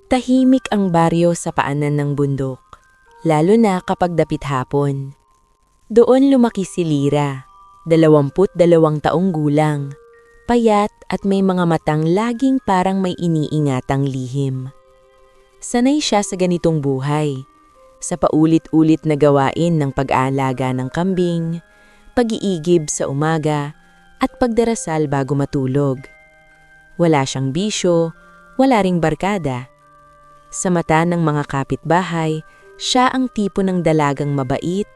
Tahimik ang baryo sa paanan ng bundok, lalo na kapag dapit hapon. Doon lumaki si Lira, 22 taong gulang, payat at may mga matang laging parang may iniingatang lihim. Sanay siya sa ganitong buhay, sa paulit-ulit na gawain ng pag-aalaga ng kambing, pag-iigib sa umaga, at pagdarasal bago matulog. Wala siyang bisyo, wala ring barkada. Sa mata ng mga kapitbahay, siya ang tipo ng dalagang mabait,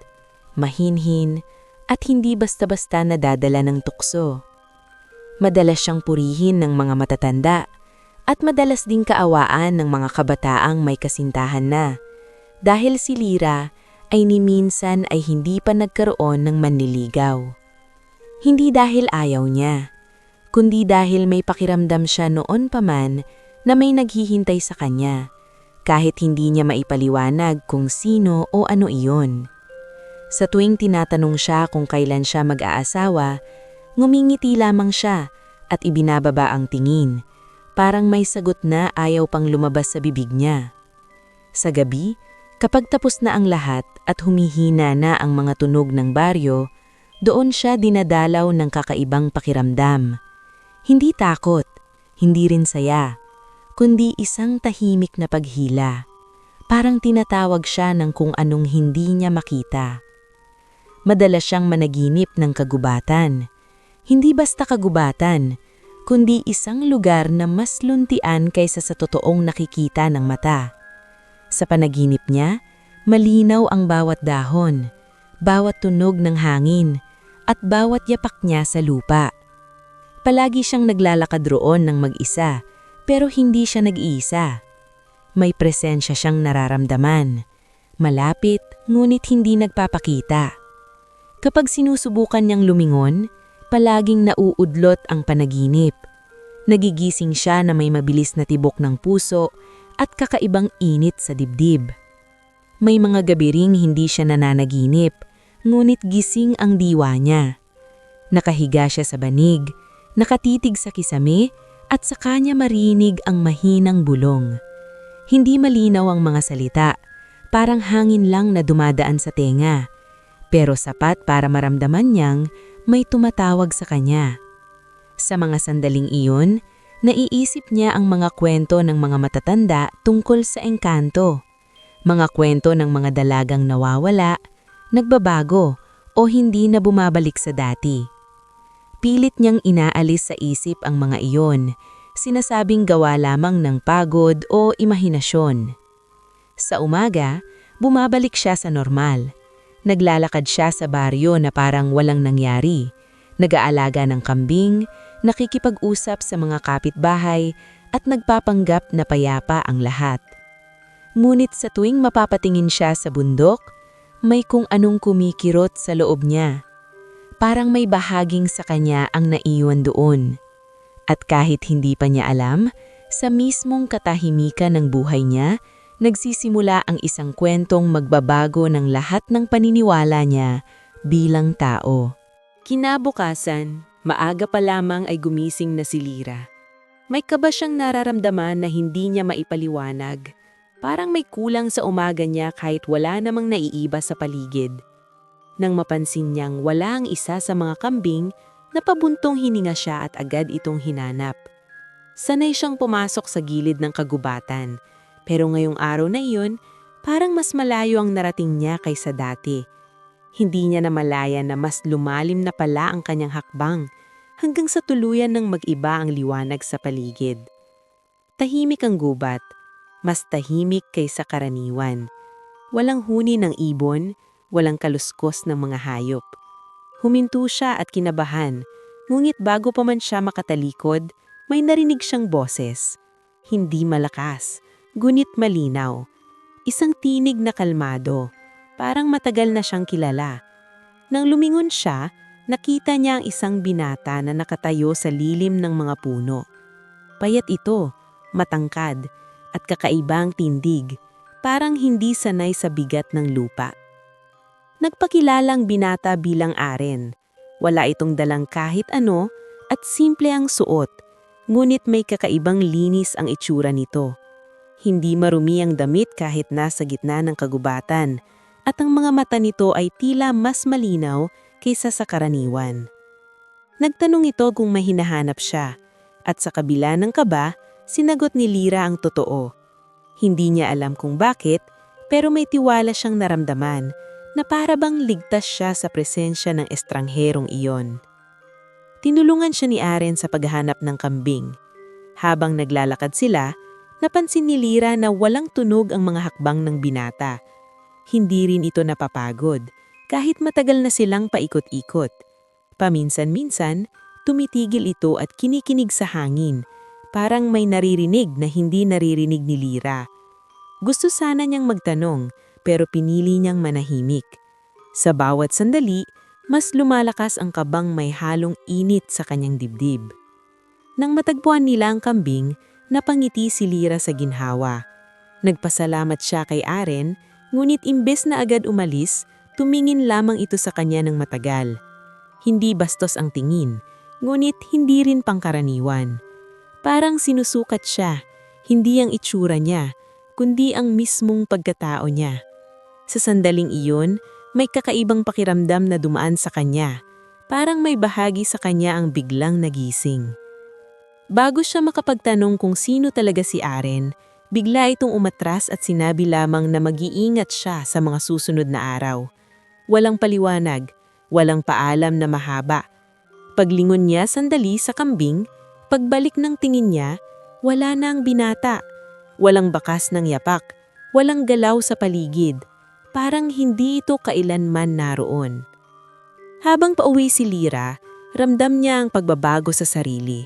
mahinhin, at hindi basta-basta nadadala ng tukso. Madalas siyang purihin ng mga matatanda at madalas ding kaawaan ng mga kabataang may kasintahan na, dahil si Lira ay ni minsan ay hindi pa nagkaroon ng manliligaw. Hindi dahil ayaw niya, kundi dahil may pakiramdam siya noon pa man na may naghihintay sa kanya, kahit hindi niya maipaliwanag kung sino o ano iyon. Sa tuwing tinatanong siya kung kailan siya mag-aasawa, ngumingiti lamang siya at ibinababa ang tingin, parang may sagot na ayaw pang lumabas sa bibig niya. Sa gabi, kapag tapos na ang lahat at humihina na ang mga tunog ng baryo, doon siya dinadalaw ng kakaibang pakiramdam. Hindi takot, hindi rin saya, kundi isang tahimik na paghila. Parang tinatawag siya ng kung anong hindi niya makita. Madalas siyang managinip ng kagubatan. Hindi basta kagubatan, kundi isang lugar na mas luntian kaysa sa totoong nakikita ng mata. Sa panaginip niya, malinaw ang bawat dahon, bawat tunog ng hangin, at bawat yapak niya sa lupa. Palagi siyang naglalakad roon ng mag-isa, pero hindi siya nag-iisa. May presensya siyang nararamdaman. Malapit, ngunit hindi nagpapakita. Kapag sinusubukan niyang lumingon, palaging nauudlot ang panaginip. Nagigising siya na may mabilis na tibok ng puso at kakaibang init sa dibdib. May mga gabi ring hindi siya nananaginip, ngunit gising ang diwa niya. Nakahiga siya sa banig, nakatitig sa kisame, at sa kanya marinig ang mahinang bulong. Hindi malinaw ang mga salita, parang hangin lang na dumadaan sa tenga, pero sapat para maramdaman niyang may tumatawag sa kanya. Sa mga sandaling iyon, naiisip niya ang mga kwento ng mga matatanda tungkol sa engkanto. Mga kwento ng mga dalagang nawawala, nagbabago, o hindi na bumabalik sa dati. Pilit niyang inaalis sa isip ang mga iyon, sinasabing gawa lamang ng pagod o imahinasyon. Sa umaga, bumabalik siya sa normal. Naglalakad siya sa baryo na parang walang nangyari, nag-aalaga ng kambing, nakikipag-usap sa mga kapitbahay, at nagpapanggap na payapa ang lahat. Ngunit sa tuwing mapapatingin siya sa bundok, may kung anong kumikirot sa loob niya. Parang may bahaging sa kanya ang naiwan doon. At kahit hindi pa niya alam, sa mismong katahimikan ng buhay niya, nagsisimula ang isang kwentong magbabago ng lahat ng paniniwala niya bilang tao. Kinabukasan, maaga pa lamang ay gumising na si Lira. May kaba siyang nararamdaman na hindi niya maipaliwanag. Parang may kulang sa umaga niya kahit wala namang naiiba sa paligid. Nang mapansin niyang wala ang isa sa mga kambing, napabuntong hininga siya at agad itong hinanap. Sanay siyang pumasok sa gilid ng kagubatan, pero ngayong araw na iyon, parang mas malayo ang narating niya kaysa dati. Hindi niya namalayan na mas lumalim na pala ang kanyang hakbang, hanggang sa tuluyan ng mag-iba ang liwanag sa paligid. Tahimik ang gubat, mas tahimik kaysa karaniwan. Walang huni ng ibon, walang kaluskos ng mga hayop. Huminto siya at kinabahan, ngunit bago pa man siya makatalikod, may narinig siyang boses. Hindi malakas, ngunit malinaw. Isang tinig na kalmado, parang matagal na siyang kilala. Nang lumingon siya, nakita niya ang isang binata na nakatayo sa lilim ng mga puno. Payat ito, matangkad, at kakaibang tindig, parang hindi sanay sa bigat ng lupa. Nagpakilalang binata bilang Aren. Wala itong dalang kahit ano at simple ang suot, ngunit may kakaibang linis ang itsura nito. Hindi marumi ang damit kahit nasa gitna ng kagubatan, at ang mga mata nito ay tila mas malinaw kaysa sa karaniwan. Nagtanong ito kung may hinahanap siya, at sa kabila ng kaba, sinagot ni Lyra ang totoo. Hindi niya alam kung bakit, pero may tiwala siyang naramdaman na para bang ligtas siya sa presensya ng estrangherong iyon. Tinulungan siya ni Aren sa paghahanap ng kambing. Habang naglalakad sila, napansin ni Lyra na walang tunog ang mga hakbang ng binata. Hindi rin ito napapagod, kahit matagal na silang paikot-ikot. Paminsan-minsan, tumitigil ito at kinikinig sa hangin, parang may naririnig na hindi naririnig ni Lyra. Gusto sana niyang magtanong, pero pinili niyang manahimik. Sa bawat sandali, mas lumalakas ang kabang may halong init sa kanyang dibdib. Nang matagpuan nila ang kambing, napangiti si Lyra sa ginhawa. Nagpasalamat siya kay Aren, ngunit imbes na agad umalis, tumingin lamang ito sa kanya ng matagal. Hindi bastos ang tingin, ngunit hindi rin pangkaraniwan. Parang sinusukat siya, hindi ang itsura niya, kundi ang mismong pagkatao niya. Sa sandaling iyon, may kakaibang pakiramdam na dumaan sa kanya. Parang may bahagi sa kanya ang biglang nagising. Bago siya makapagtanong kung sino talaga si Aren, bigla itong umatras at sinabi lamang na mag-iingat siya sa mga susunod na araw. Walang paliwanag, walang paalam na mahaba. Paglingon niya sandali sa kambing, pagbalik ng tingin niya, wala na ang binata. Walang bakas ng yapak, walang galaw sa paligid. Parang hindi ito kailanman naroon. Habang pauwi si Lyra, ramdam niya ang pagbabago sa sarili.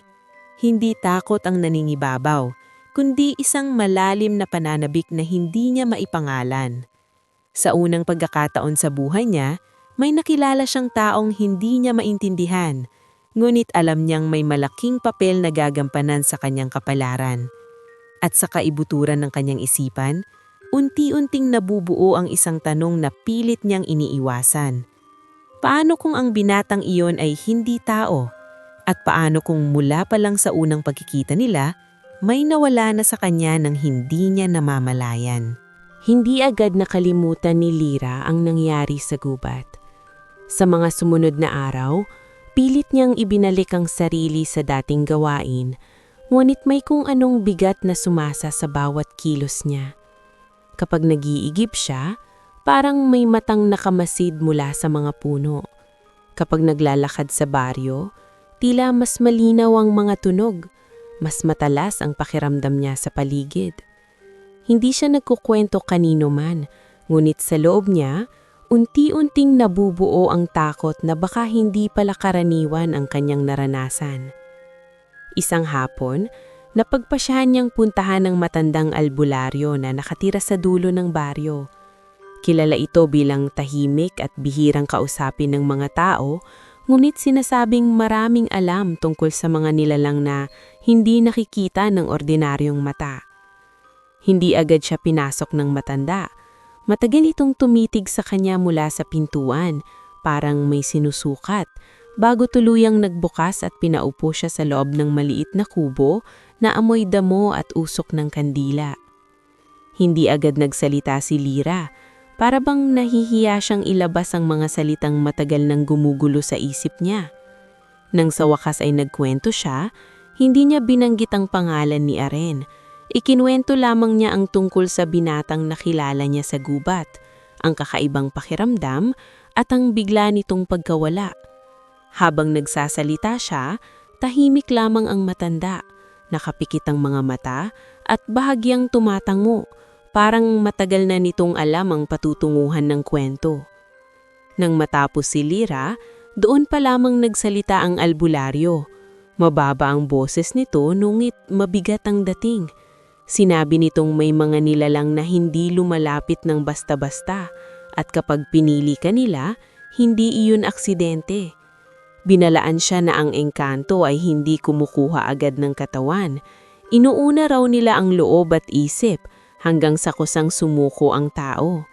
Hindi takot ang naningibabaw, kundi isang malalim na pananabik na hindi niya maipangalan. Sa unang pagkakataon sa buhay niya, may nakilala siyang taong hindi niya maintindihan, ngunit alam niyang may malaking papel na gagampanan sa kanyang kapalaran. At sa kaibuturan ng kanyang isipan, unti-unting nabubuo ang isang tanong na pilit niyang iniiwasan. Paano kung ang binatang iyon ay hindi tao? At paano kung mula pa lang sa unang pagkikita nila, may nawala na sa kanya ng hindi niya namamalayan? Hindi agad nakalimutan ni Lyra ang nangyari sa gubat. Sa mga sumunod na araw, pilit niyang ibinalik ang sarili sa dating gawain, ngunit may kung anong bigat na sumasa sa bawat kilos niya. Kapag nag-iigib siya, parang may matang nakamasid mula sa mga puno. Kapag naglalakad sa baryo, tila mas malinaw ang mga tunog, mas matalas ang pakiramdam niya sa paligid. Hindi siya nagkukwento kanino man, ngunit sa loob niya, unti-unting nabubuo ang takot na baka hindi pala karaniwan ang kanyang naranasan. Isang hapon, napagpasyahan niyang puntahan ng matandang albularyo na nakatira sa dulo ng baryo. Kilala ito bilang tahimik at bihirang kausapin ng mga tao, ngunit sinasabing maraming alam tungkol sa mga nilalang na hindi nakikita ng ordinaryong mata. Hindi agad siya pinasok ng matanda. Matagal itong tumitig sa kanya mula sa pintuan, parang may sinusukat, bago tuluyang nagbukas at pinaupo siya sa loob ng maliit na kubo na amoy damo at usok ng kandila. Hindi agad nagsalita si Lyra, para bang nahihiya siyang ilabas ang mga salitang matagal nang gumugulo sa isip niya. Nang sa wakas ay nagkwento siya, hindi niya binanggit ang pangalan ni Aren. Ikinwento lamang niya ang tungkol sa binatang nakilala niya sa gubat, ang kakaibang pakiramdam at ang bigla nitong pagkawala. Habang nagsasalita siya, tahimik lamang ang matanda, nakapikit ang mga mata at bahagyang tumatango, parang matagal na nitong alam ang patutunguhan ng kwento. Nang matapos si Lyra, doon pa lamang nagsalita ang albularyo. Mababa ang boses nito ngunit mabigat ang dating. Sinabi nitong may mga nilalang na hindi lumalapit ng basta-basta at kapag pinili ka nila, hindi iyon aksidente. Binalaan siya na ang engkanto ay hindi kumukuha agad ng katawan. Inuuna raw nila ang loob at isip hanggang sa kusang sumuko ang tao.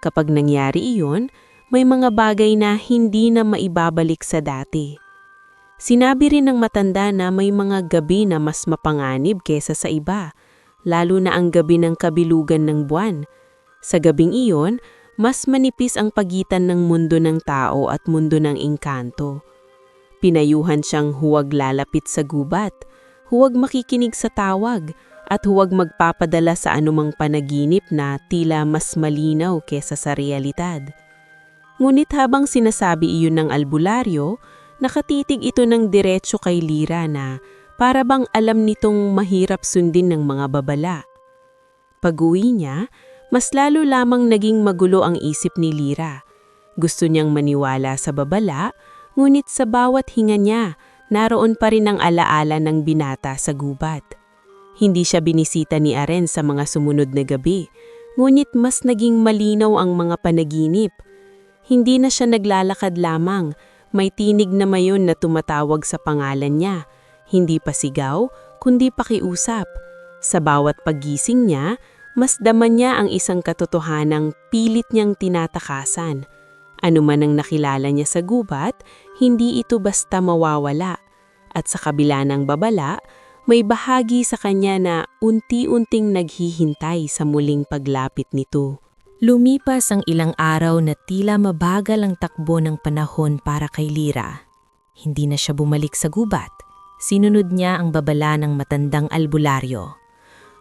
Kapag nangyari iyon, may mga bagay na hindi na maibabalik sa dati. Sinabi rin ng matanda na may mga gabi na mas mapanganib kesa sa iba. lalo na ang gabi ng kabilugan ng buwan. Sa gabing iyon, mas manipis ang pagitan ng mundo ng tao at mundo ng engkanto. Pinayuhan siyang huwag lalapit sa gubat, huwag makikinig sa tawag, at huwag magpapadala sa anumang panaginip na tila mas malinaw kesa sa realidad. Ngunit habang sinasabi iyon ng albularyo, nakatitig ito ng diretso kay Lyra na para bang alam nitong mahirap sundin ng mga babala. Pag-uwi niya, mas lalo lamang naging magulo ang isip ni Lyra. Gusto niyang maniwala sa babala, ngunit sa bawat hinga niya, naroon pa rin ang alaala ng binata sa gubat. Hindi siya binisita ni Aren sa mga sumunod na gabi, ngunit mas naging malinaw ang mga panaginip. Hindi na siya naglalakad lamang, may tinig na mayon na tumatawag sa pangalan niya. Hindi pa sigaw, kundi pakiusap. Sa bawat paggising niya, mas daman niya ang isang katotohanang pilit niyang tinatakasan. Ano man ang nakilala niya sa gubat, hindi ito basta mawawala. At sa kabila ng babala, may bahagi sa kanya na unti-unting naghihintay sa muling paglapit nito. Lumipas ang ilang araw na tila mabagal ang takbo ng panahon para kay Lyra. Hindi na siya bumalik sa gubat. Sinunod niya ang babala ng matandang albularyo.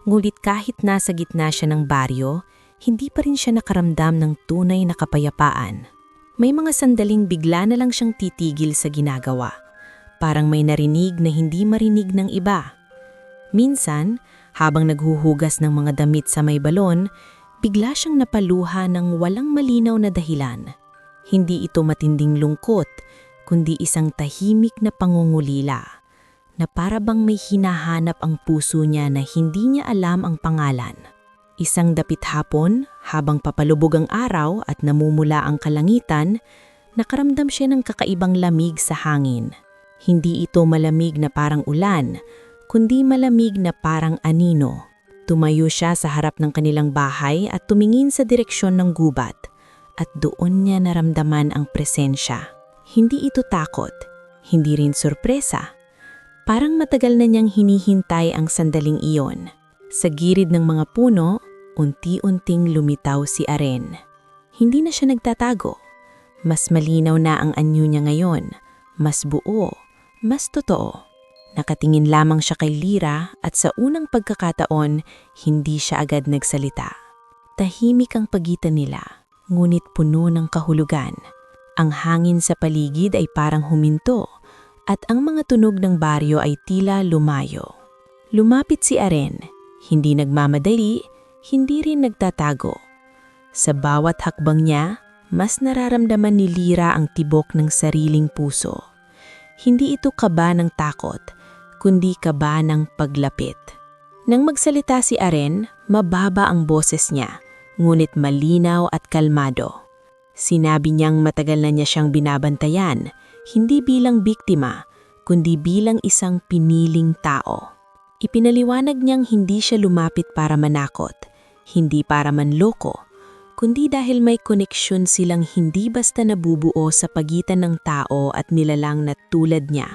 Ngunit kahit nasa gitna siya ng baryo, hindi pa rin siya nakaramdam ng tunay na kapayapaan. May mga sandaling bigla na lang siyang titigil sa ginagawa. Parang may narinig na hindi marinig ng iba. Minsan, habang naghuhugas ng mga damit sa may balon, bigla siyang napaluha ng walang malinaw na dahilan. Hindi ito matinding lungkot, kundi isang tahimik na pangungulila, na para bang may hinahanap ang puso niya na hindi niya alam ang pangalan. Isang dapit hapon, habang papalubog ang araw at namumula ang kalangitan, nakaramdam siya ng kakaibang lamig sa hangin. Hindi ito malamig na parang ulan, kundi malamig na parang anino. Tumayo siya sa harap ng kanilang bahay at tumingin sa direksyon ng gubat, at doon niya naramdaman ang presensya. Hindi ito takot, hindi rin sorpresa. Parang matagal na niyang hinihintay ang sandaling iyon. Sa gilid ng mga puno, unti-unting lumitaw si Aren. Hindi na siya nagtatago. Mas malinaw na ang anyo niya ngayon, mas buo, mas totoo. Nakatingin lamang siya kay Lyra at sa unang pagkakataon, hindi siya agad nagsalita. Tahimik ang pagitan nila, ngunit puno ng kahulugan. Ang hangin sa paligid ay parang huminto, at ang mga tunog ng baryo ay tila lumayo. Lumapit si Aren, hindi nagmamadali, hindi rin nagtatago. Sa bawat hakbang niya, mas nararamdaman ni Lyra ang tibok ng sariling puso. Hindi ito kaba ng takot, kundi kaba ng paglapit. Nang magsalita si Aren, mababa ang boses niya, ngunit malinaw at kalmado. Sinabi niyang matagal na niya siyang binabantayan, hindi bilang biktima, kundi bilang isang piniling tao. Ipinaliwanag niyang hindi siya lumapit para manakot, hindi para manloko, kundi dahil may koneksyon silang hindi basta nabubuo sa pagitan ng tao at nilalang na tulad niya.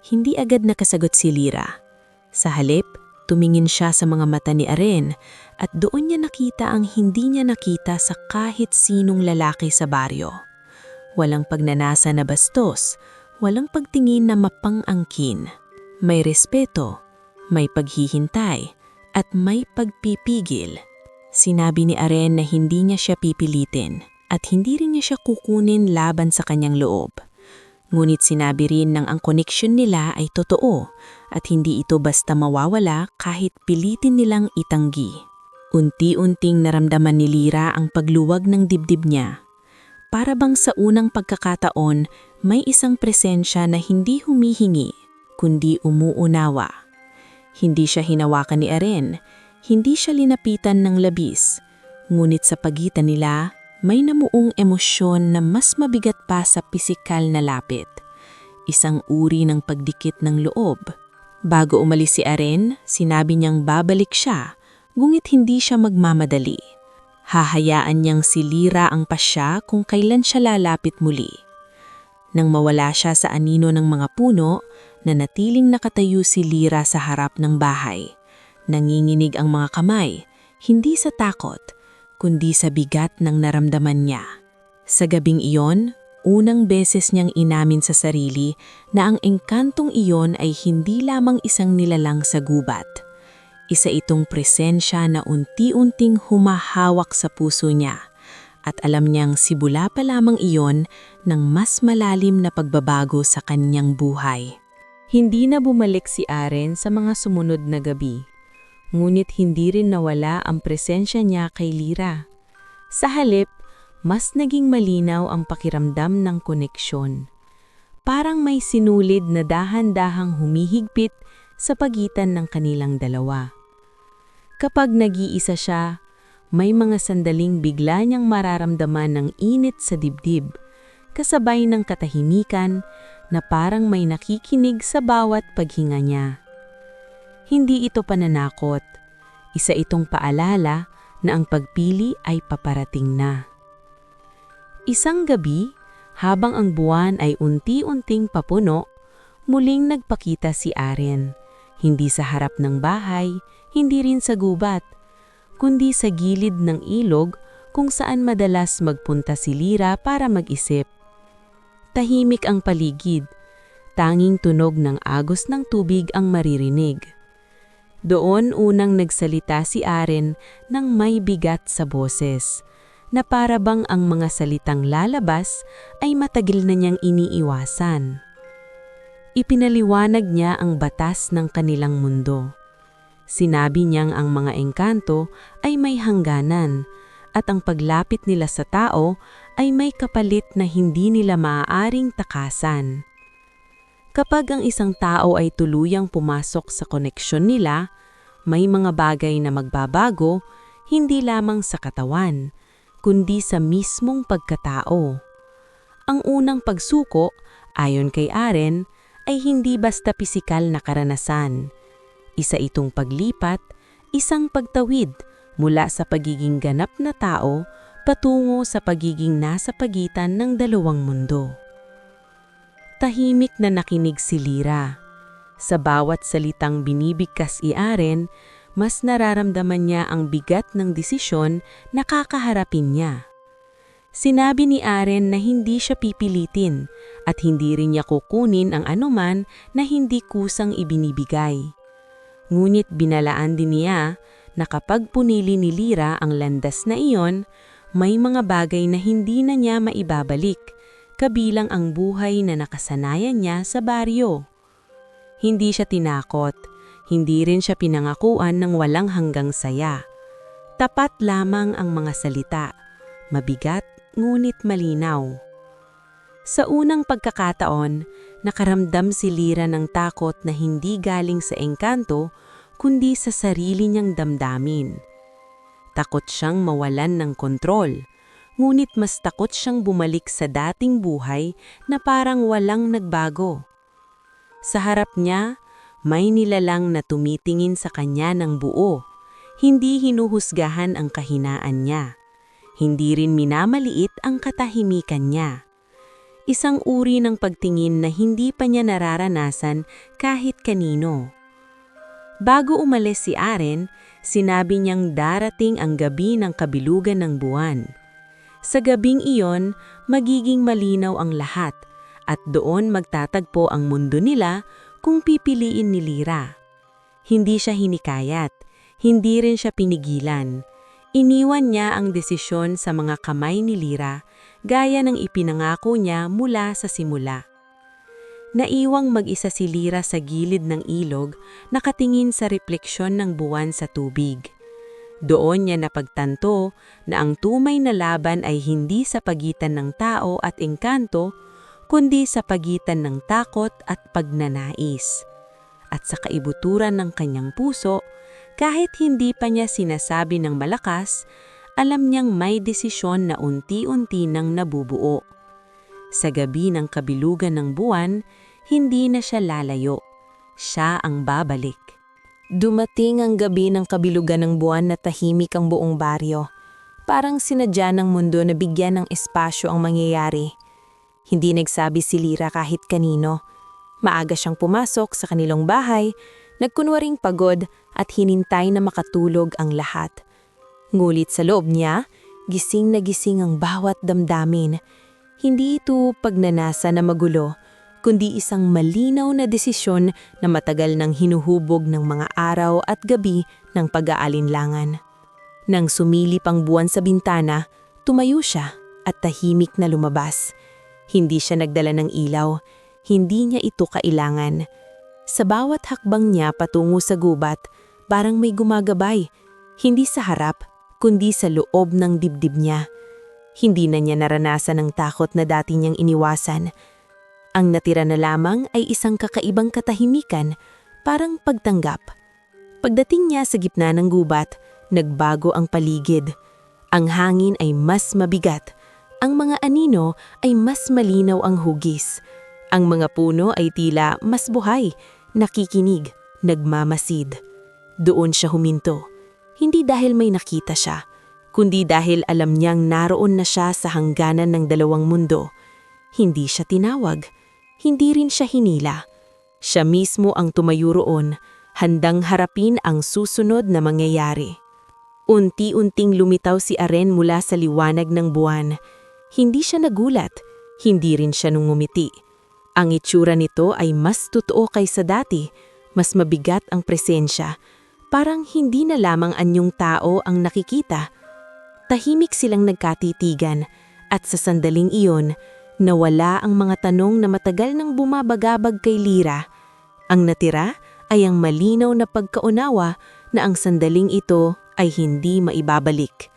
Hindi agad nakasagot si Lyra. Sa halip, tumingin siya sa mga mata ni Aren at doon niya nakita ang hindi niya nakita sa kahit sinong lalaki sa baryo. Walang pagnanasa na bastos, walang pagtingin na mapang-angkin. May respeto, may paghihintay, at may pagpipigil. Sinabi ni Aren na hindi niya siya pipilitin at hindi rin niya siya kukunin laban sa kanyang loob. Ngunit sinabi rin ng ang koneksyon nila ay totoo at hindi ito basta mawawala kahit pilitin nilang itanggi. Unti-unting naramdaman ni Lyra ang pagluwag ng dibdib niya. Para bang sa unang pagkakataon, may isang presensya na hindi humihingi, kundi umuunawa. Hindi siya hinawakan ni Aren, hindi siya linapitan ng labis, ngunit sa pagitan nila, may namuong emosyon na mas mabigat pa sa pisikal na lapit. Isang uri ng pagdikit ng loob. Bago umalis si Aren, sinabi niyang babalik siya, ngunit hindi siya magmamadali. Hahayaan niyang si Lyra ang pasya kung kailan siya lalapit muli. Nang mawala siya sa anino ng mga puno, nanatiling nakatayo si Lyra sa harap ng bahay. Nanginginig ang mga kamay, hindi sa takot, kundi sa bigat ng naramdaman niya. Sa gabing iyon, unang beses niyang inamin sa sarili na ang engkantong iyon ay hindi lamang isang nilalang sa gubat. Isa itong presensya na unti-unting humahawak sa puso niya, at alam niyang sibula pa lamang iyon ng mas malalim na pagbabago sa kanyang buhay. Hindi na bumalik si Aren sa mga sumunod na gabi. Ngunit hindi rin nawala ang presensya niya kay Lyra. Sa halip, mas naging malinaw ang pakiramdam ng koneksyon. Parang may sinulid na dahan-dahang humihigpit sa pagitan ng kanilang dalawa. Kapag nag-iisa siya, may mga sandaling bigla niyang mararamdaman ng init sa dibdib, kasabay ng katahimikan na parang may nakikinig sa bawat paghinga niya. Hindi ito pananakot, isa itong paalala na ang pagpili ay paparating na. Isang gabi, habang ang buwan ay unti-unting papuno, muling nagpakita si Aren. Hindi sa harap ng bahay, hindi rin sa gubat, kundi sa gilid ng ilog kung saan madalas magpunta si Lyra para mag-isip. Tahimik ang paligid, tanging tunog ng agos ng tubig ang maririnig. Doon unang nagsalita si Aren ng may bigat sa boses, na para bang ang mga salitang lalabas ay matagal na niyang iniiwasan. Ipinaliwanag niya ang batas ng kanilang mundo. Sinabi niyang ang mga engkanto ay may hangganan at ang paglapit nila sa tao ay may kapalit na hindi nila maaaring takasan. Kapag ang isang tao ay tuluyang pumasok sa koneksyon nila, may mga bagay na magbabago hindi lamang sa katawan, kundi sa mismong pagkatao. Ang unang pagsuko, ayon kay Aren, ay hindi basta pisikal na karanasan. Isa itong paglipat, isang pagtawid mula sa pagiging ganap na tao patungo sa pagiging nasa pagitan ng dalawang mundo. Tahimik na nakinig si Lyra. Sa bawat salitang binibigkas ni Aren, mas nararamdaman niya ang bigat ng desisyon na kakaharapin niya. Sinabi ni Aren na hindi siya pipilitin at hindi rin niya kukunin ang anuman na hindi kusang ibinibigay. Ngunit binalaan din niya na kapag punili ni Lyra ang landas na iyon, may mga bagay na hindi na niya maibabalik, kabilang ang buhay na nakasanayan niya sa baryo. Hindi siya tinakot, hindi rin siya pinangakuan ng walang hanggang saya. Tapat lamang ang mga salita, mabigat ngunit malinaw. Sa unang pagkakataon, nakaramdam si Lyra ng takot na hindi galing sa engkanto, kundi sa sarili niyang damdamin. Takot siyang mawalan ng kontrol, ngunit mas takot siyang bumalik sa dating buhay na parang walang nagbago. Sa harap niya, may nilalang na tumitingin sa kanya ng buo, hindi hinuhusgahan ang kahinaan niya. Hindi rin minamaliit ang katahimikan niya. Isang uri ng pagtingin na hindi pa niya nararanasan kahit kanino. Bago umalis si Aren, sinabi niyang darating ang gabi ng kabilugan ng buwan. Sa gabing iyon, magiging malinaw ang lahat at doon magtatagpo ang mundo nila kung pipiliin ni Lyra. Hindi siya hinikayat, hindi rin siya pinigilan. Iniwan niya ang desisyon sa mga kamay ni Lyra, gaya ng ipinangako niya mula sa simula. Naiwang mag-isa si Lyra sa gilid ng ilog, nakatingin sa refleksyon ng buwan sa tubig. Doon niya napagtanto na ang tumay na laban ay hindi sa pagitan ng tao at engkanto, kundi sa pagitan ng takot at pagnanais. At sa kaibuturan ng kanyang puso, kahit hindi pa niya sinasabi ng malakas, alam niyang may desisyon na unti-unti nang nabubuo. Sa gabi ng kabilugan ng buwan, hindi na siya lalayo. Siya ang babalik. Dumating ang gabi ng kabilugan ng buwan na tahimik ang buong baryo. Parang sinadya ng mundo na bigyan ng espasyo ang mangyayari. Hindi nagsabi si Lyra kahit kanino. Maaga siyang pumasok sa kanilang bahay, Nagkunwaring pagod at hinintay na makatulog ang lahat. Ngulit sa loob niya, gising na gising ang bawat damdamin. Hindi ito pagnanasa na magulo, kundi isang malinaw na desisyon na matagal nang hinuhubog ng mga araw at gabi ng pag-aalinlangan. Nang sumilip ang buwan sa bintana, tumayo siya at tahimik na lumabas. Hindi siya nagdala ng ilaw, hindi niya ito kailangan. Sa bawat hakbang niya patungo sa gubat, parang may gumagabay, hindi sa harap, kundi sa loob ng dibdib niya. Hindi na niya naranasan ang takot na dati niyang iniwasan. Ang natira na lamang ay isang kakaibang katahimikan, parang pagtanggap. Pagdating niya sa gitna ng gubat, nagbago ang paligid. Ang hangin ay mas mabigat. Ang mga anino ay mas malinaw ang hugis. Ang mga puno ay tila mas buhay, nakikinig, nagmamasid. Doon siya huminto. Hindi dahil may nakita siya, kundi dahil alam niyang naroon na siya sa hangganan ng dalawang mundo. Hindi siya tinawag, hindi rin siya hinila. Siya mismo ang tumayo roon, handang harapin ang susunod na mangyayari. Unti-unting lumitaw si Aren mula sa liwanag ng buwan. Hindi siya nagulat, hindi rin siya ngumiti. Ang itsura nito ay mas totoo kaysa dati, mas mabigat ang presensya. Parang hindi na lamang anyong tao ang nakikita. Tahimik silang nagkatitigan at sa sandaling iyon, nawala ang mga tanong na matagal nang bumabagabag kay Lyra. Ang natira ay ang malinaw na pagkaunawa na ang sandaling ito ay hindi maibabalik.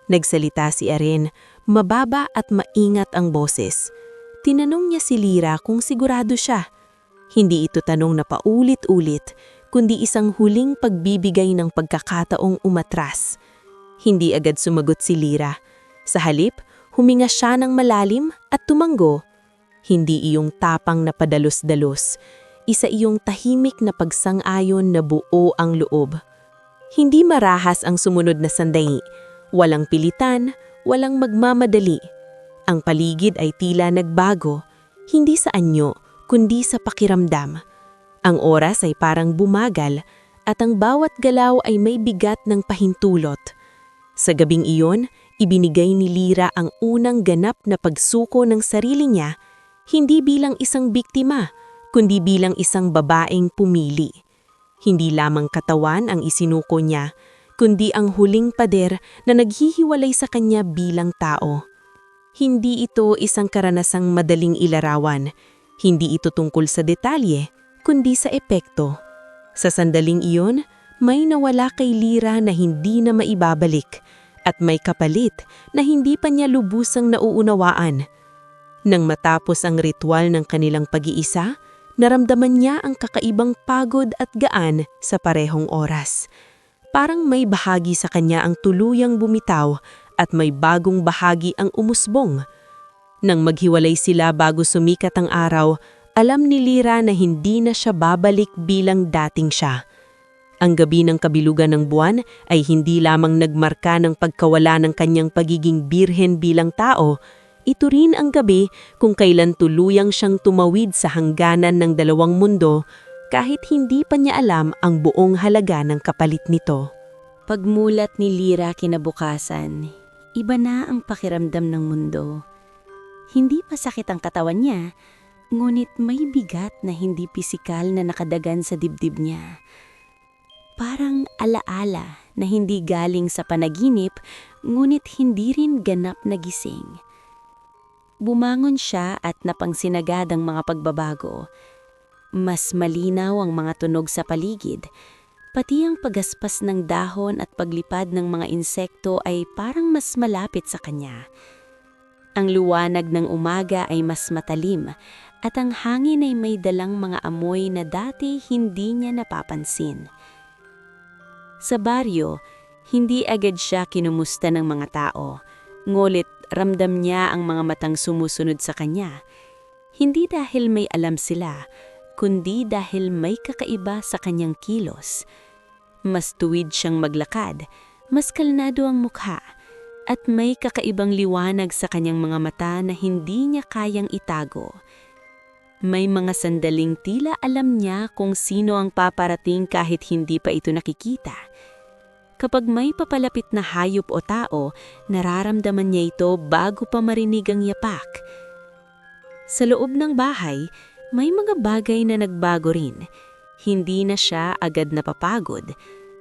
Nagsalita si Aren, mababa at maingat ang boses. Tinanong niya si Lyra kung sigurado siya. Hindi ito tanong na paulit-ulit, kundi isang huling pagbibigay ng pagkakataong umatras. Hindi agad sumagot si Lyra. Sa halip, huminga siya ng malalim at tumanggo. Hindi iyong tapang na padalos-dalos. Isa iyong tahimik na pagsang-ayon na buo ang loob. Hindi marahas ang sumunod na sandali. Walang pilitan, walang magmamadali. Ang paligid ay tila nagbago, hindi sa anyo, kundi sa pakiramdam. Ang oras ay parang bumagal at ang bawat galaw ay may bigat ng pahintulot. Sa gabing iyon, ibinigay ni Lyra ang unang ganap na pagsuko ng sarili niya, hindi bilang isang biktima, kundi bilang isang babaeng pumili. Hindi lamang katawan ang isinuko niya, kundi ang huling pader na naghihiwalay sa kanya bilang tao. Hindi ito isang karanasang madaling ilarawan, hindi ito tungkol sa detalye, kundi sa epekto. Sa sandaling iyon, may nawala kay Lyra na hindi na maibabalik at may kapalit na hindi pa niya lubusang nauunawaan. Nang matapos ang ritual ng kanilang pag-iisa, naramdaman niya ang kakaibang pagod at gaan sa parehong oras. Parang may bahagi sa kanya ang tuluyang bumitaw at may bagong bahagi ang umusbong. Nang maghiwalay sila bago sumikat ang araw, alam ni Lyra na hindi na siya babalik bilang dating siya. Ang gabi ng kabilugan ng buwan ay hindi lamang nagmarka ng pagkawala ng kanyang pagiging birhen bilang tao, ito rin ang gabi kung kailan tuluyang siyang tumawid sa hangganan ng dalawang mundo kahit hindi pa niya alam ang buong halaga ng kapalit nito. Pagmulat ni Lyra kinabukasan, iba na ang pakiramdam ng mundo. Hindi masakit ang katawan niya, ngunit may bigat na hindi pisikal na nakadagan sa dibdib niya. Parang alaala na hindi galing sa panaginip, ngunit hindi rin ganap na gising. Bumangon siya at napangsinagad ang mga pagbabago. Mas malinaw ang mga tunog sa paligid. Pati ang pagaspas ng dahon at paglipad ng mga insekto ay parang mas malapit sa kanya. Ang liwanag ng umaga ay mas matalim at ang hangin ay may dalang mga amoy na dati hindi niya napapansin. Sa baryo, hindi agad siya kinumusta ng mga tao. Ngulit ramdam niya ang mga matang sumusunod sa kanya. Hindi dahil may alam sila, kundi dahil may kakaiba sa kanyang kilos. Mas tuwid siyang maglakad, mas kalnado ang mukha, at may kakaibang liwanag sa kanyang mga mata na hindi niya kayang itago. May mga sandaling tila alam niya kung sino ang paparating kahit hindi pa ito nakikita. Kapag may papalapit na hayop o tao, nararamdaman niya ito bago pa marinig ang yapak. Sa loob ng bahay, may mga bagay na nagbago rin. Hindi na siya agad napapagod.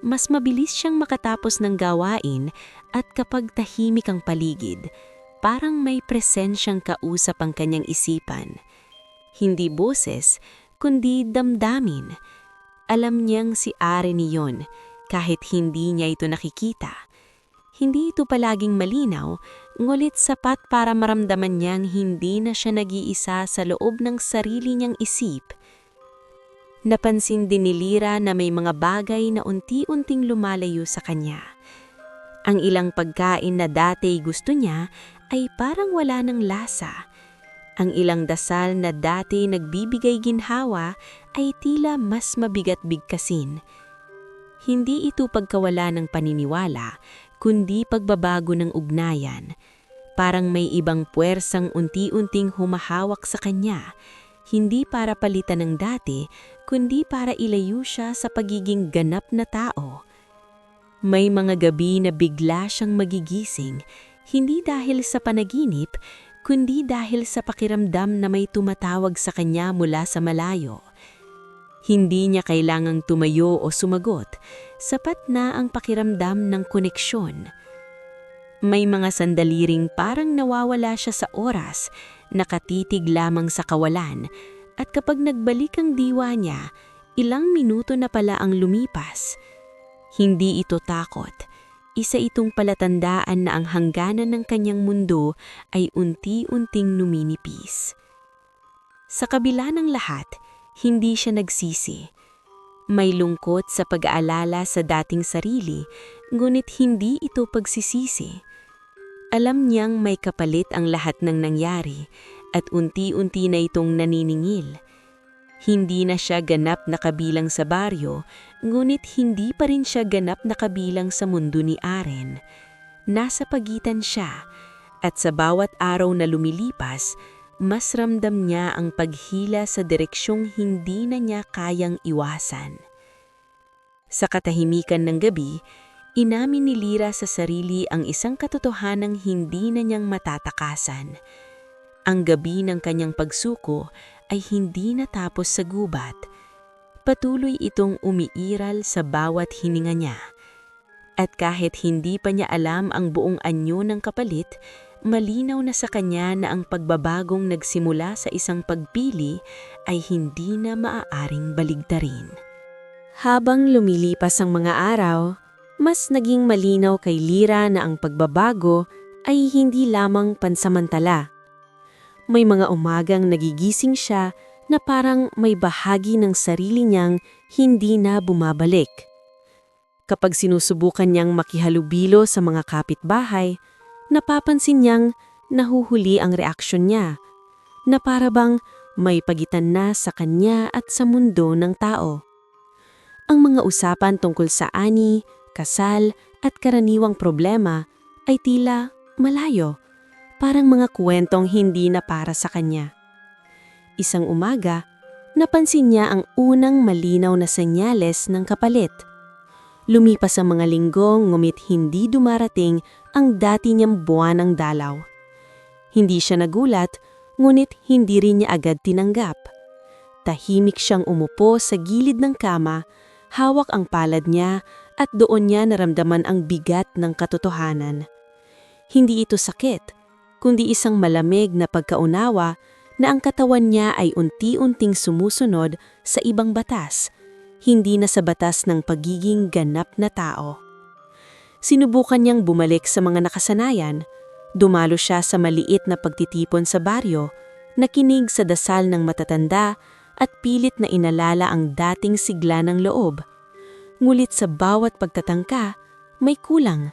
Mas mabilis siyang makatapos ng gawain at kapag tahimik ang paligid, parang may presensyang kausap ang kanyang isipan. Hindi boses, kundi damdamin. Alam niyang si Aren iyon, kahit hindi niya ito nakikita. Hindi ito palaging malinaw, ngulit sapat para maramdaman niyang hindi na siya nag-iisa sa loob ng sarili niyang isip. Napansin din ni Lyra na may mga bagay na unti-unting lumalayo sa kanya. Ang ilang pagkain na dati gusto niya ay parang wala ng lasa. Ang ilang dasal na dati nagbibigay ginhawa ay tila mas mabigat bigkasin. Hindi ito pagkawala ng paniniwala, kundi pagbabago ng ugnayan. Parang may ibang puwersang unti-unting humahawak sa kanya, hindi para palitan ng dati, kundi para ilayo siya sa pagiging ganap na tao. May mga gabi na bigla siyang magigising, hindi dahil sa panaginip, kundi dahil sa pakiramdam na may tumatawag sa kanya mula sa malayo. Hindi niya kailangang tumayo o sumagot, sapat na ang pakiramdam ng koneksyon. May mga sandali ring parang nawawala siya sa oras, nakatitig lamang sa kawalan, at kapag nagbalik ang diwa niya, ilang minuto na pala ang lumipas. Hindi ito takot. Isa itong palatandaan na ang hangganan ng kanyang mundo ay unti-unting numinipis. Sa kabila ng lahat, hindi siya nagsisi. May lungkot sa pag-aalala sa dating sarili, ngunit hindi ito pagsisisi. Alam niyang may kapalit ang lahat ng nangyari at unti-unti na itong naniningil. Hindi na siya ganap na kabilang sa baryo, ngunit hindi pa rin siya ganap na kabilang sa mundo ni Aren. Nasa pagitan siya, at sa bawat araw na lumilipas, mas ramdam niya ang paghila sa direksyong hindi na niya kayang iwasan. Sa katahimikan ng gabi, inamin ni Lyra sa sarili ang isang katotohanang hindi na niyang matatakasan. Ang gabi ng kanyang pagsuko ay hindi natapos sa gubat. Patuloy itong umiiral sa bawat hininga niya. At kahit hindi pa niya alam ang buong anyo ng kapalit, malinaw na sa kanya na ang pagbabagong nagsimula sa isang pagpili ay hindi na maaaring baligtarin. Habang lumilipas ang mga araw, mas naging malinaw kay Lyra na ang pagbabago ay hindi lamang pansamantala. May mga umagang nagigising siya na parang may bahagi ng sarili niyang hindi na bumabalik. Kapag sinusubukan niyang makihalubilo sa mga kapitbahay, napapansin niyang nahuhuli ang reaksyon niya, na para bang may pagitan na sa kanya at sa mundo ng tao. Ang mga usapan tungkol sa ani, kasal at karaniwang problema ay tila malayo, parang mga kwentong hindi na para sa kanya. Isang umaga, napansin niya ang unang malinaw na senyales ng kapalit. Lumipas ang mga linggo ngunit hindi dumarating ang dati niyang buwan ng dalaw. Hindi siya nagulat, ngunit hindi rin niya agad tinanggap. Tahimik siyang umupo sa gilid ng kama, hawak ang palad niya at doon niya naramdaman ang bigat ng katotohanan. Hindi ito sakit, kundi isang malamig na pagkaunawa na ang katawan niya ay unti-unting sumusunod sa ibang batas, hindi na sa batas ng pagiging ganap na tao. Sinubukan niyang bumalik sa mga nakasanayan. Dumalo siya sa maliit na pagtitipon sa baryo, nakinig sa dasal ng matatanda at pilit na inalala ang dating sigla ng loob. Ngulit sa bawat pagtatangka, may kulang.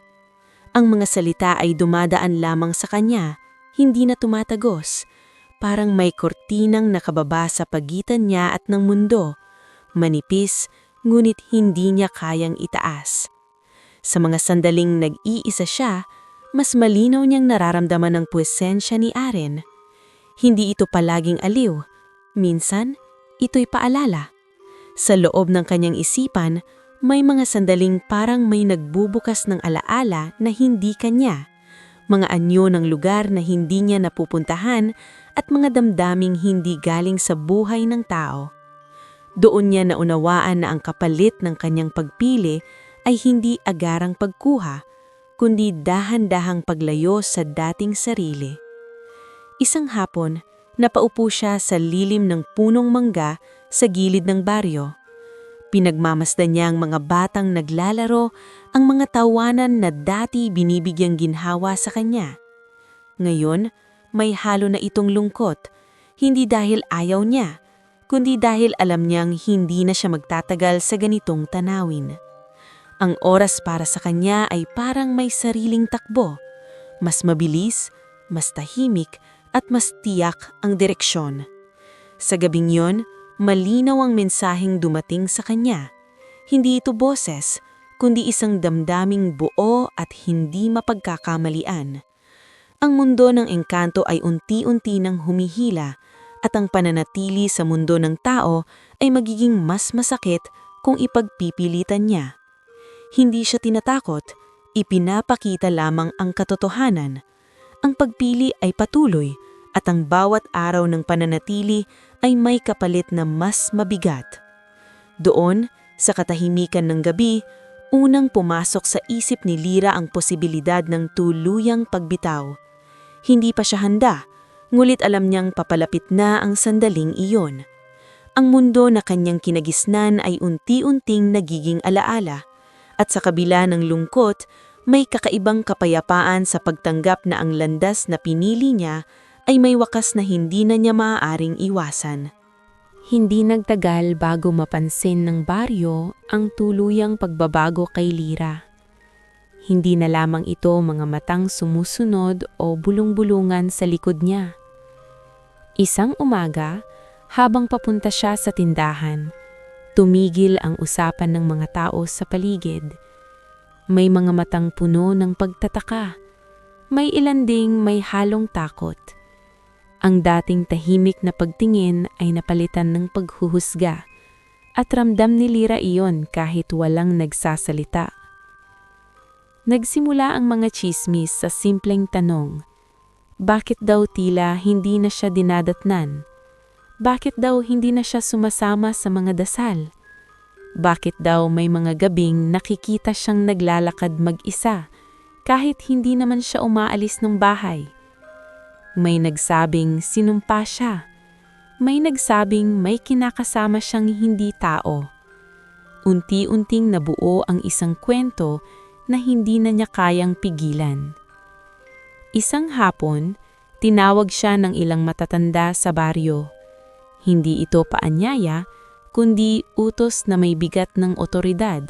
Ang mga salita ay dumadaan lamang sa kanya, hindi na tumatagos. Parang may kortinang nakababa sa pagitan niya at ng mundo. Manipis, ngunit hindi niya kayang itaas. Sa mga sandaling nag-iisa siya, mas malinaw niyang nararamdaman ang presensya ni Aren. Hindi ito palaging aliw. Minsan, ito'y paalala. Sa loob ng kanyang isipan, may mga sandaling parang may nagbubukas ng alaala na hindi kanya. Mga anyo ng lugar na hindi niya napupuntahan at mga damdaming hindi galing sa buhay ng tao. Doon niya naunawaan na ang kapalit ng kanyang pagpili ay hindi agarang pagkuha, kundi dahan-dahang paglayo sa dating sarili. Isang hapon, napaupo siya sa lilim ng punong mangga sa gilid ng baryo. Pinagmamasdan niya ang mga batang naglalaro, ang mga tawanan na dati binibigyang ginhawa sa kanya. Ngayon, may halo na itong lungkot, hindi dahil ayaw niya, kundi dahil alam niyang hindi na siya magtatagal sa ganitong tanawin. Ang oras para sa kanya ay parang may sariling takbo, mas mabilis, mas tahimik, at mas tiyak ang direksyon. Sa gabing yon, malinaw ang mensaheng dumating sa kanya. Hindi ito boses, kundi isang damdaming buo at hindi mapagkakamalian. Ang mundo ng engkanto ay unti-unti nang humihila at ang pananatili sa mundo ng tao ay magiging mas masakit kung ipagpipilitan niya. Hindi siya tinatakot, ipinapakita lamang ang katotohanan. Ang pagpili ay patuloy at ang bawat araw ng pananatili ay may kapalit na mas mabigat. Doon, sa katahimikan ng gabi, unang pumasok sa isip ni Lyra ang posibilidad ng tuluyang pagbitaw. Hindi pa siya handa, ngulit alam niyang papalapit na ang sandaling iyon. Ang mundo na kanyang kinagisnan ay unti-unting nagiging alaala, at sa kabila ng lungkot, may kakaibang kapayapaan sa pagtanggap na ang landas na pinili niya ay may wakas na hindi na niya maaaring iwasan. Hindi nagtagal bago mapansin ng baryo ang tuluyang pagbabago kay Lyra. Hindi na lamang ito mga matang sumusunod o bulong-bulungan sa likod niya. Isang umaga, habang papunta siya sa tindahan, tumigil ang usapan ng mga tao sa paligid. May mga matang puno ng pagtataka. May ilan ding may halong takot. Ang dating tahimik na pagtingin ay napalitan ng paghuhusga at ramdam ni Lyra iyon kahit walang nagsasalita. Nagsimula ang mga tsismis sa simpleng tanong. Bakit daw tila hindi na siya dinadatnan? Bakit daw hindi na siya sumasama sa mga dasal? Bakit daw may mga gabing nakikita siyang naglalakad mag-isa kahit hindi naman siya umaalis ng bahay? May nagsabing sinumpa siya. May nagsabing may kinakasama siyang hindi tao. Unti-unting nabuo ang isang kwento na hindi na niya kayang pigilan. Isang hapon, tinawag siya ng ilang matatanda sa baryo. Hindi ito paanyaya, kundi utos na may bigat ng otoridad.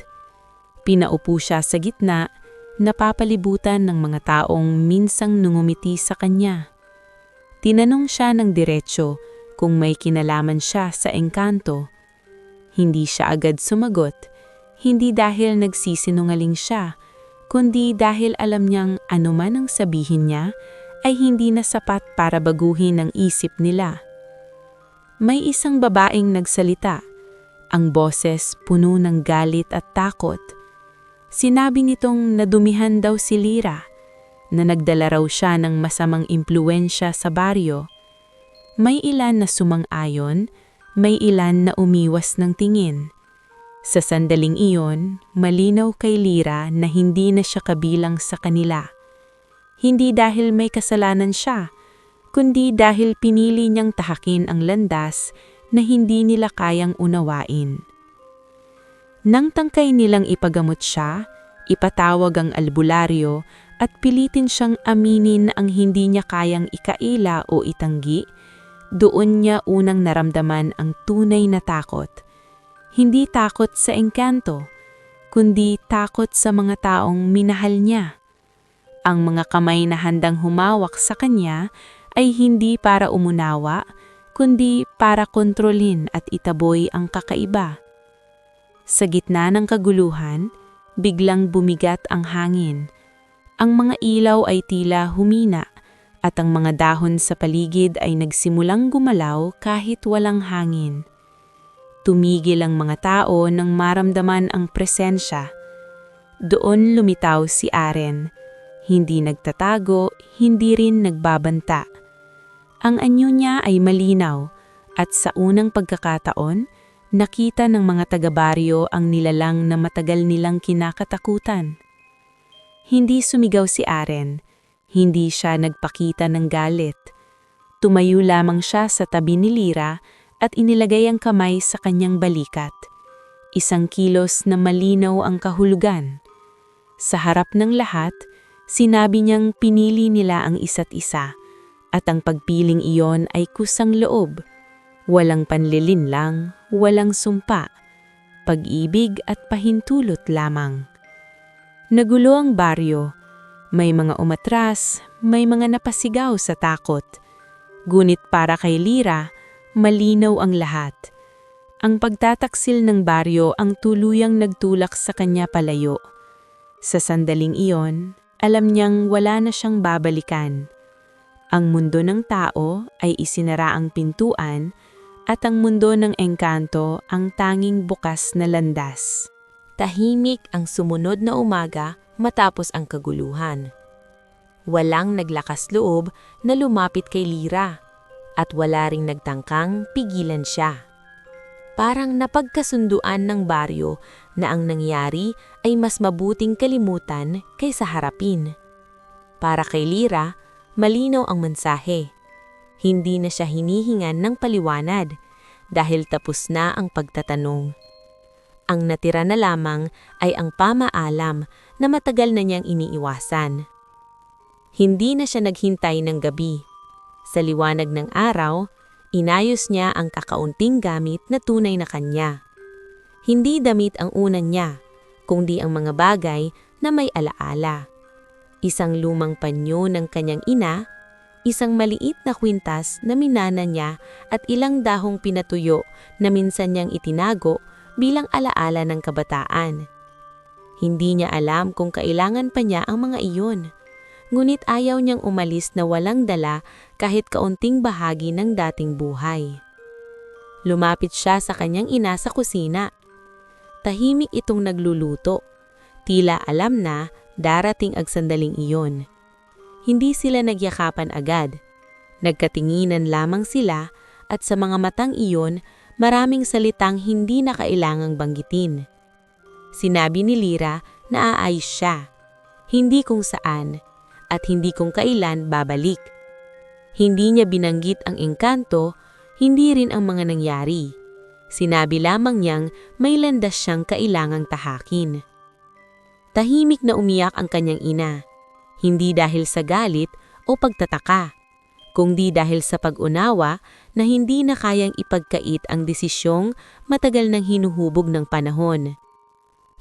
Pinaupo siya sa gitna, napapalibutan ng mga taong minsang nungumiti sa kanya. Tinanong siya ng diretsyo kung may kinalaman siya sa engkanto. Hindi siya agad sumagot, hindi dahil nagsisinungaling siya, kundi dahil alam niyang anuman ang sabihin niya ay hindi na sapat para baguhin ang isip nila. May isang babaeng nagsalita, ang boses puno ng galit at takot. Sinabi nitong nadumihan daw si Lyra, na nagdala raw siya ng masamang impluwensya sa baryo. May ilan na sumang-ayon, may ilan na umiwas ng tingin. Sa sandaling iyon, malinaw kay Lyra na hindi na siya kabilang sa kanila. Hindi dahil may kasalanan siya, kundi dahil pinili niyang tahakin ang landas na hindi nila kayang unawain. Nang tangkay nilang ipagamot siya, ipatawag ang albularyo at pilitin siyang aminin na ang hindi niya kayang ikaila o itanggi, doon niya unang naramdaman ang tunay na takot. Hindi takot sa engkanto, kundi takot sa mga taong minahal niya. Ang mga kamay na handang humawak sa kanya ay hindi para umunawa, kundi para kontrolin at itaboy ang kakaiba. Sa gitna ng kaguluhan, biglang bumigat ang hangin. Ang mga ilaw ay tila humina at ang mga dahon sa paligid ay nagsimulang gumalaw kahit walang hangin. Tumigil ang mga tao nang maramdaman ang presensya. Doon lumitaw si Aren. Hindi nagtatago, hindi rin nagbabanta. Ang anyo niya ay malinaw at sa unang pagkakataon, nakita ng mga taga-baryo ang nilalang na matagal nilang kinakatakutan. Hindi sumigaw si Aren, hindi siya nagpakita ng galit. Tumayo lamang siya sa tabi ni Lyra at inilagay ang kamay sa kanyang balikat. Isang kilos na malinaw ang kahulugan. Sa harap ng lahat, sinabi niyang pinili nila ang isa't isa at ang pagpiling iyon ay kusang loob. Walang panlilinlang, walang sumpa, pag-ibig at pahintulot lamang. Nagulo ang baryo. May mga umatras, may mga napasigaw sa takot. Ngunit para kay Lyra, malinaw ang lahat. Ang pagtataksil ng baryo ang tuluyang nagtulak sa kanya palayo. Sa sandaling iyon, alam niyang wala na siyang babalikan. Ang mundo ng tao ay isinara ang pintuan at ang mundo ng engkanto ang tanging bukas na landas. Tahimik ang sumunod na umaga matapos ang kaguluhan. Walang naglakas loob na lumapit kay Lyra at wala ring nagtangkang pigilan siya. Parang napagkasunduan ng baryo na ang nangyari ay mas mabuting kalimutan kaysa harapin. Para kay Lyra, malinaw ang mensahe. Hindi na siya hinihingan ng paliwanag dahil tapos na ang pagtatanong. Ang natira na lamang ay ang pamaalam na matagal na niyang iniiwasan. Hindi na siya naghintay ng gabi. Sa liwanag ng araw, inayos niya ang kakaunting gamit na tunay na kanya. Hindi damit ang unan niya, kundi ang mga bagay na may alaala. Isang lumang panyo ng kanyang ina, isang maliit na kwintas na minana niya at ilang dahong pinatuyo na minsan niyang itinago bilang alaala ng kabataan. Hindi niya alam kung kailangan pa niya ang mga iyon, ngunit ayaw niyang umalis na walang dala kahit kaunting bahagi ng dating buhay. Lumapit siya sa kanyang ina sa kusina. Tahimik itong nagluluto. Tila alam na darating ang sandaling iyon. Hindi sila nagyakapan agad. Nagkatinginan lamang sila at sa mga matang iyon, maraming salitang hindi na kailangang banggitin. Sinabi ni Lyra na aayos siya, hindi kung saan, at hindi kung kailan babalik. Hindi niya binanggit ang engkanto, hindi rin ang mga nangyari. Sinabi lamang niyang may landas siyang kailangang tahakin. Tahimik na umiyak ang kanyang ina, hindi dahil sa galit o pagtataka, kundi dahil sa pag-unawa na hindi na kayang ipagkait ang desisyong matagal nang hinuhubog ng panahon.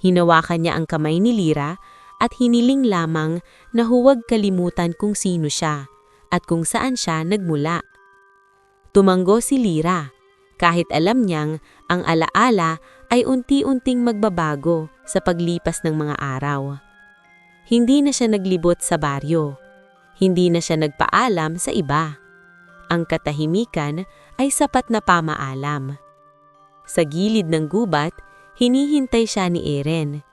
Hinawakan niya ang kamay ni Lyra at hiniling lamang na huwag kalimutan kung sino siya at kung saan siya nagmula. Tumanggo si Lyra, kahit alam niyang ang alaala ay unti-unting magbabago sa paglipas ng mga araw. Hindi na siya naglibot sa baryo. Hindi na siya nagpaalam sa iba. Ang katahimikan ay sapat na pamaalam. Sa gilid ng gubat, hinihintay siya ni Eren.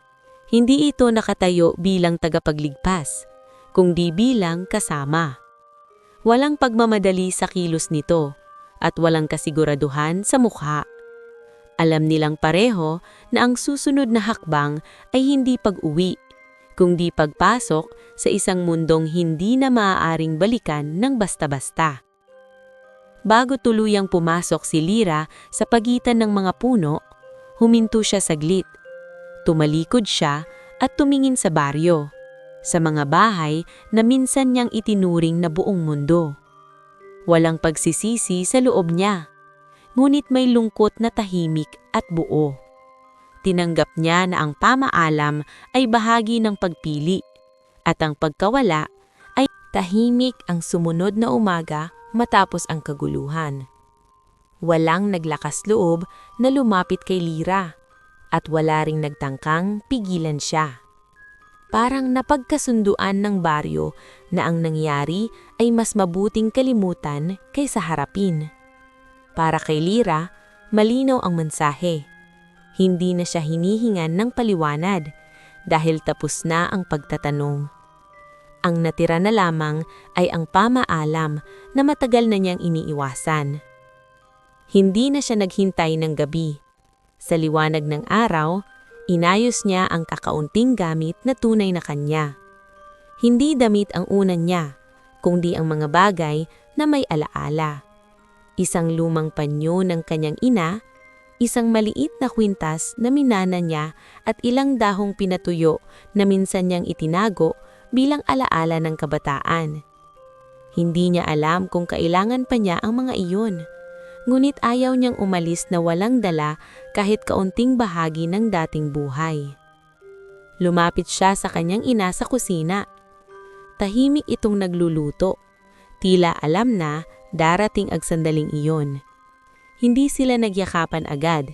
Hindi ito nakatayo bilang tagapagligpas, kundi bilang kasama. Walang pagmamadali sa kilos nito at walang kasiguraduhan sa mukha. Alam nilang pareho na ang susunod na hakbang ay hindi pag-uwi, kundi pagpasok sa isang mundong hindi na maaaring balikan ng basta-basta. Bago tuluyang pumasok si Lyra sa pagitan ng mga puno, huminto siya saglit. Tumalikod siya at tumingin sa baryo, sa mga bahay na minsan niyang itinuring na buong mundo. Walang pagsisisi sa loob niya, ngunit may lungkot na tahimik at buo. Tinanggap niya na ang pamaalam ay bahagi ng pagpili, at ang pagkawala ay tahimik ang sumunod na umaga matapos ang kaguluhan. Walang naglakas loob na lumapit kay Lyra, at wala ring nagtangkang pigilan siya. Parang napagkasunduan ng baryo na ang nangyari ay mas mabuting kalimutan kaysa harapin. Para kay Lira, malinaw ang mensahe. Hindi na siya hinihingan ng paliwanag dahil tapos na ang pagtatanong. Ang natira na lamang ay ang pamaalam na matagal na niyang iniiwasan. Hindi na siya naghintay ng gabi. Sa liwanag ng araw, inayos niya ang kakaunting gamit na tunay na kanya. Hindi damit ang unan niya, kundi ang mga bagay na may alaala. Isang lumang panyo ng kanyang ina, isang maliit na kwintas na minana niya at ilang dahong pinatuyo na minsan niyang itinago bilang alaala ng kabataan. Hindi niya alam kung kailangan pa niya ang mga iyon, ngunit ayaw niyang umalis na walang dala kahit kaunting bahagi ng dating buhay. Lumapit siya sa kanyang ina sa kusina. Tahimik itong nagluluto. Tila alam na darating ang sandaling iyon. Hindi sila nagyakapan agad.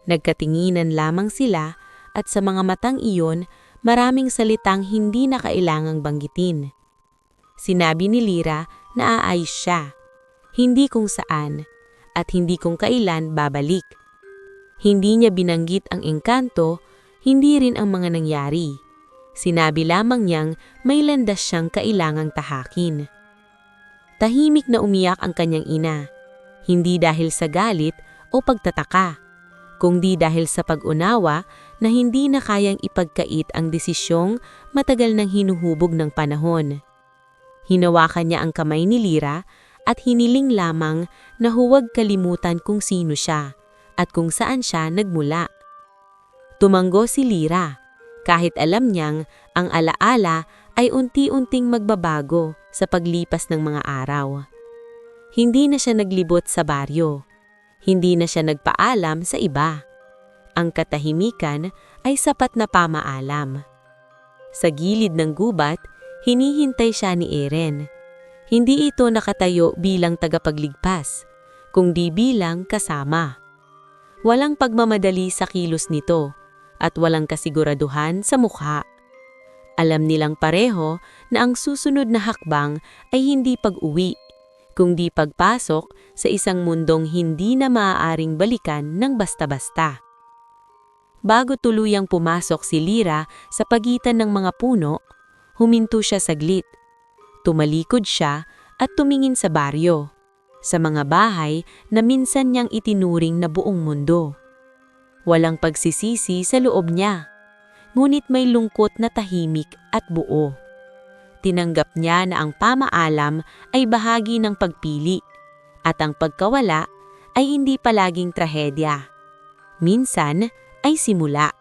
Nagkatinginan lamang sila at sa mga matang iyon, maraming salitang hindi na kailangang banggitin. Sinabi ni Lira na aayos siya. Hindi kung saan at hindi kung kailan babalik. Hindi niya binanggit ang engkanto, hindi rin ang mga nangyari. Sinabi lamang niyang may landas siyang kailangang tahakin. Tahimik na umiyak ang kanyang ina, hindi dahil sa galit o pagtataka, kundi dahil sa pag-unawa na hindi na kayang ipagkait ang desisyong matagal nang hinuhubog ng panahon. Hinawakan niya ang kamay ni Lira at hiniling lamang na huwag kalimutan kung sino siya at kung saan siya nagmula. Tumanggo si Lira, kahit alam niyang ang alaala ay unti-unting magbabago sa paglipas ng mga araw. Hindi na siya naglibot sa baryo. Hindi na siya nagpaalam sa iba. Ang katahimikan ay sapat na pamaalam. Sa gilid ng gubat, hinihintay siya ni Eren. Hindi ito nakatayo bilang tagapagligpas, kundi bilang kasama. Walang pagmamadali sa kilos nito at walang kasiguraduhan sa mukha. Alam nilang pareho na ang susunod na hakbang ay hindi pag-uwi, kundi pagpasok sa isang mundong hindi na maaaring balikan ng basta-basta. Bago tuluyang pumasok si Lira sa pagitan ng mga puno, huminto siya saglit. Tumalikod siya at tumingin sa baryo, sa mga bahay na minsan niyang itinuring na buong mundo. Walang pagsisisi sa loob niya, ngunit may lungkot na tahimik at buo. Tinanggap niya na ang pamaalam ay bahagi ng pagpili, at ang pagkawala ay hindi palaging trahedya. Minsan ay simula.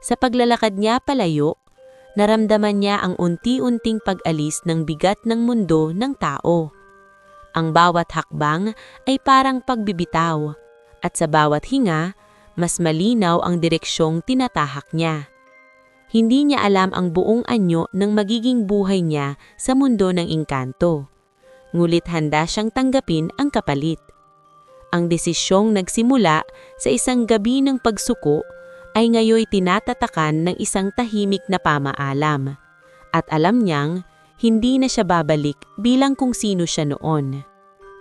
Sa paglalakad niya palayo, naramdaman niya ang unti-unting pag-alis ng bigat ng mundo ng tao. Ang bawat hakbang ay parang pagbibitaw, at sa bawat hinga, mas malinaw ang direksyong tinatahak niya. Hindi niya alam ang buong anyo ng magiging buhay niya sa mundo ng engkanto. Ngulit handa siyang tanggapin ang kapalit. Ang desisyong nagsimula sa isang gabi ng pagsuko ay ngayoy tinatatakan ng isang tahimik na pamaalam. At alam niyang hindi na siya babalik bilang kung sino siya noon.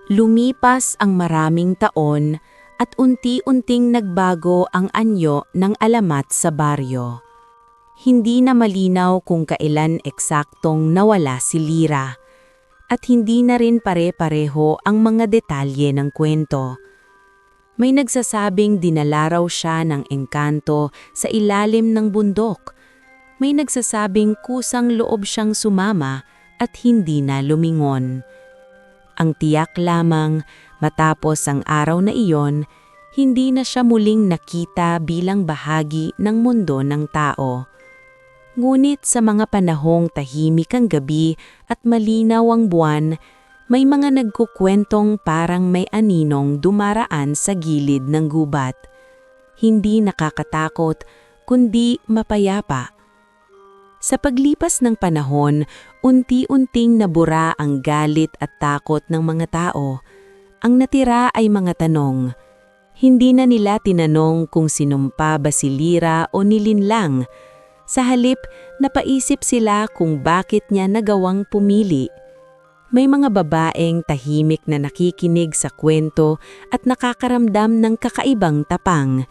Lumipas ang maraming taon at unti-unting nagbago ang anyo ng alamat sa baryo. Hindi na malinaw kung kailan eksaktong nawala si Lira, at hindi na rin pare-pareho ang mga detalye ng kwento. May nagsasabing dinala raw siya ng engkanto sa ilalim ng bundok. May nagsasabing kusang loob siyang sumama at hindi na lumingon. Ang tiyak lamang, matapos ang araw na iyon, hindi na siya muling nakita bilang bahagi ng mundo ng tao. Ngunit sa mga panahong tahimik ang gabi at malinaw ang buwan, may mga nagkukwentong parang may aninong dumaraan sa gilid ng gubat. Hindi nakakatakot, kundi mapayapa. Sa paglipas ng panahon, unti-unting nabura ang galit at takot ng mga tao. Ang natira ay mga tanong. Hindi na nila tinanong kung sinumpa ba si Lira o nilinlang. Sa halip, napaisip sila kung bakit niya nagawang pumili. May mga babaeng tahimik na nakikinig sa kwento at nakakaramdam ng kakaibang tapang.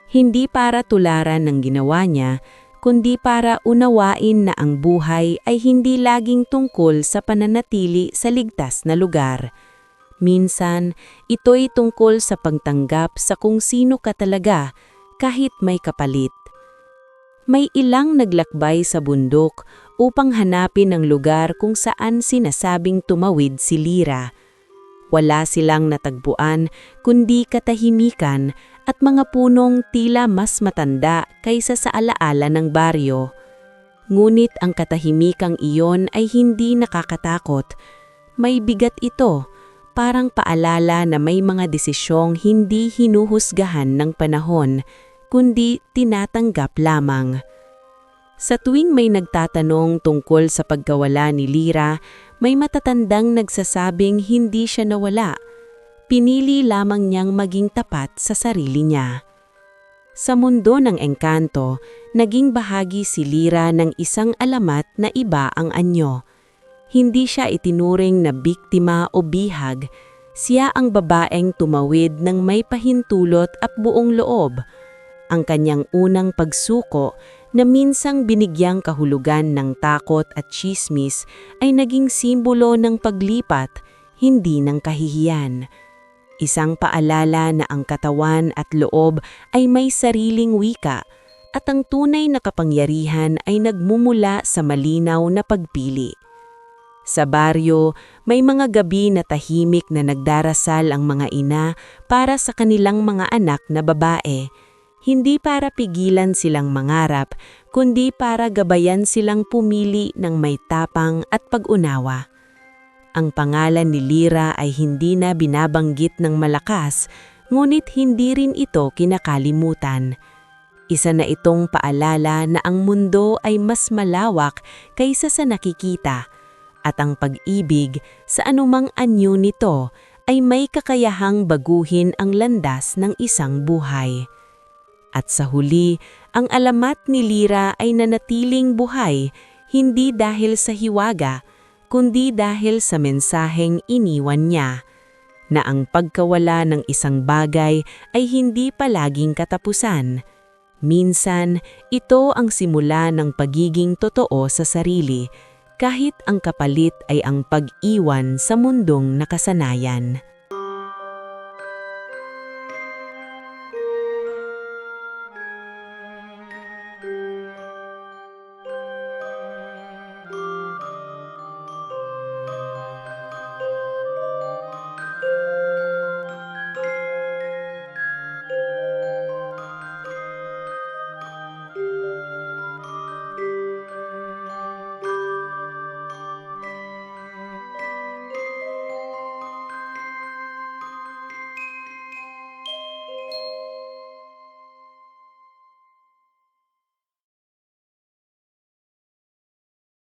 Hindi para tularan ng ginawa niya, kundi para unawain na ang buhay ay hindi laging tungkol sa pananatili sa ligtas na lugar. Minsan, ito'y tungkol sa pagtanggap sa kung sino ka talaga kahit may kapalit. May ilang naglakbay sa bundok upang hanapin ang lugar kung saan sinasabing tumawid si Lyra. Wala silang natagpuan kundi katahimikan at mga punong tila mas matanda kaysa sa alaala ng baryo. Ngunit ang katahimikang iyon ay hindi nakakatakot. May bigat ito, parang paalala na may mga desisyong hindi hinuhusgahan ng panahon, kundi tinatanggap lamang. Sa tuwing may nagtatanong tungkol sa pagkawala ni Lyra, may matatandang nagsasabing hindi siya nawala. Pinili lamang niyang maging tapat sa sarili niya. Sa mundo ng engkanto, naging bahagi si Lyra ng isang alamat na iba ang anyo. Hindi siya itinuring na biktima o bihag. Siya ang babaeng tumawid ng may pahintulot at buong loob. Ang kanyang unang pagsuko na minsang binigyang kahulugan ng takot at tsismis ay naging simbolo ng paglipat, hindi ng kahihiyan. Isang paalala na ang katawan at loob ay may sariling wika at ang tunay na kapangyarihan ay nagmumula sa malinaw na pagpili. Sa baryo, may mga gabi na tahimik na nagdarasal ang mga ina para sa kanilang mga anak na babae. Hindi para pigilan silang mangarap, kundi para gabayan silang pumili ng may tapang at pag-unawa. Ang pangalan ni Lyra ay hindi na binabanggit ng malakas, ngunit hindi rin ito kinakalimutan. Isa na itong paalala na ang mundo ay mas malawak kaysa sa nakikita, at ang pag-ibig sa anumang anyo nito ay may kakayahang baguhin ang landas ng isang buhay. At sa huli, ang alamat ni Lyra ay nanatiling buhay, hindi dahil sa hiwaga, kundi dahil sa mensaheng iniwan niya, na ang pagkawala ng isang bagay ay hindi palaging katapusan. Minsan, ito ang simula ng pagiging totoo sa sarili, kahit ang kapalit ay ang pag-iwan sa mundong nakasanayan.